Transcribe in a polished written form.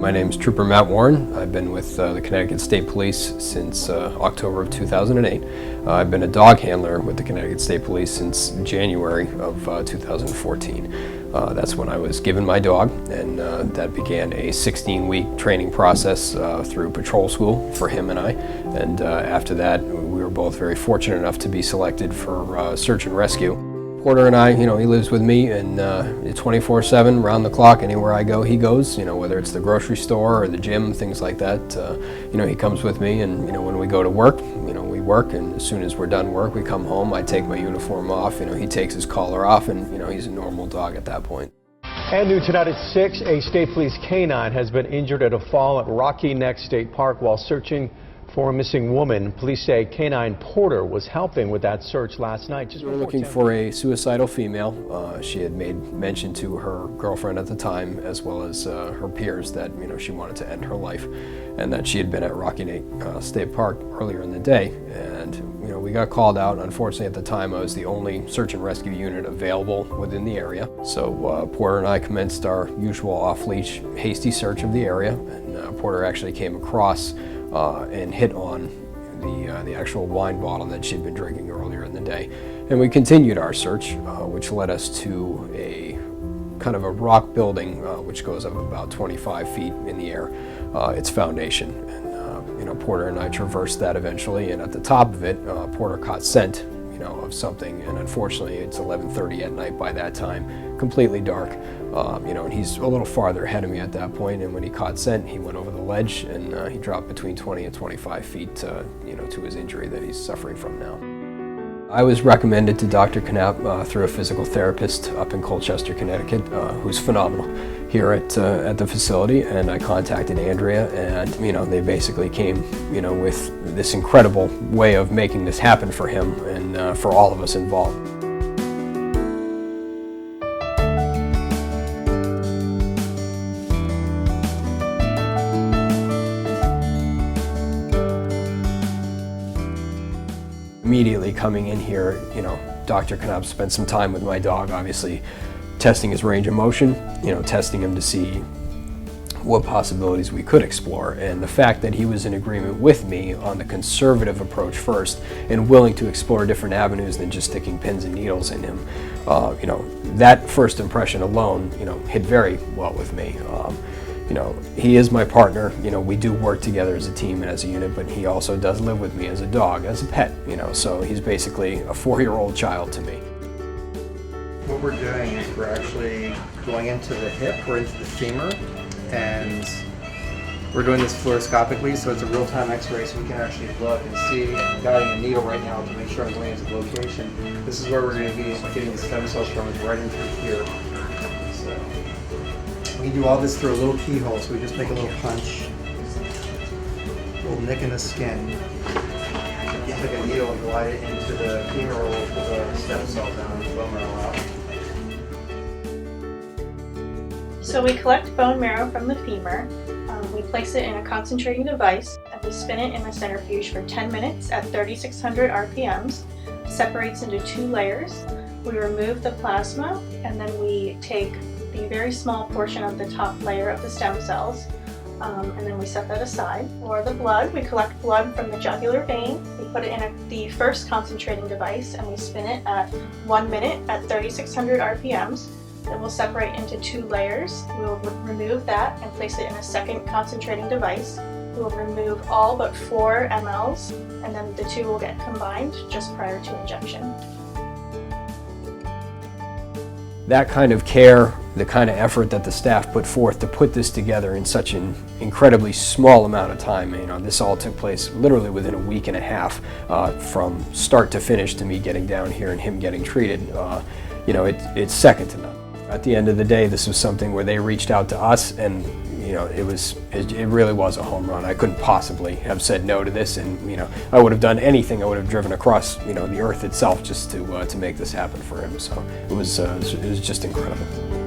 My name is Trooper Matt Warren. I've been with the Connecticut State Police since October of 2008. I've been a dog handler with the Connecticut State Police since January of 2014. That's when I was given my dog, and that began a 16-week training process through patrol school for him and I. And after that, we were both very fortunate enough to be selected for search and rescue. Porter and I, he lives with me, and 24/7, round the clock, anywhere I go, he goes. Whether it's the grocery store or the gym, things like that. He comes with me, and when we go to work, we work, and as soon as we're done work, we come home. I take my uniform off. He takes his collar off, and he's a normal dog at that point. And new tonight at 6, a state police canine has been injured at a fall at Rocky Neck State Park while searching for a missing woman. Police say canine Porter was helping with that search last night. We were looking for a suicidal female. She had made mention to her girlfriend at the time, as well as her peers, that she wanted to end her life, and that she had been at Rocky Neck State Park earlier in the day. And we got called out. Unfortunately, at the time, I was the only search and rescue unit available within the area. So Porter and I commenced our usual off-leash hasty search of the area, and Porter actually came across and hit on the actual wine bottle that she'd been drinking earlier in the day. And we continued our search, which led us to a kind of a rock building which goes up about 25 feet in the air, its foundation. And Porter and I traversed that eventually, and at the top of it, Porter caught scent of something, and unfortunately it's 11:30 at night by that time, completely dark, and he's a little farther ahead of me at that point, and when he caught scent, he went over the ledge, and he dropped between 20 and 25 feet to his injury that he's suffering from now. I was recommended to Dr. Knapp through a physical therapist up in Colchester, Connecticut, who's phenomenal here at the facility, and I contacted Andrea, and they basically came with this incredible way of making this happen for him and for all of us involved. Immediately coming in here, Dr. Knapp spent some time with my dog, obviously testing his range of motion, testing him to see what possibilities we could explore. And the fact that he was in agreement with me on the conservative approach first and willing to explore different avenues than just sticking pins and needles in him, that first impression alone, hit very well with me. He is my partner. We do work together as a team and as a unit, but he also does live with me as a dog, as a pet, so he's basically a 4-year-old child to me. What we're doing is we're actually going into the hip or into the femur, and we're doing this fluoroscopically, so it's a real-time x-ray, so we can actually look and see. I'm guiding a needle right now to make sure I'm going into the location. This is where we're going to be getting the stem cells from, is right in through here. So we do all this through a little keyhole, so we just make a little punch, a little nick in the skin. You take a needle and glide it into the femur, we'll pull the stem cell down and bone marrow out. So we collect bone marrow from the femur, we place it in a concentrating device, and we spin it in a centrifuge for 10 minutes at 3,600 RPMs, separates into 2 layers. We remove the plasma, and then we take the very small portion of the top layer of the stem cells, and then we set that aside. For the blood, we collect blood from the jugular vein, we put it in the first concentrating device, and we spin it at 1 minute at 3,600 RPMs. Then we'll separate into 2 layers. We'll remove that and place it in a second concentrating device. We'll remove all but 4 mLs, and then the 2 will get combined just prior to injection. That kind of care, the kind of effort that the staff put forth to put this together in such an incredibly small amount of time, this all took place literally within a week and a half from start to finish, to me getting down here and him getting treated. It's second to none. At the end of the day, this was something where they reached out to us, and it really was a home run. I couldn't possibly have said no to this, and I would have done anything. I would have driven across the earth itself just to make this happen for him. So it was just incredible.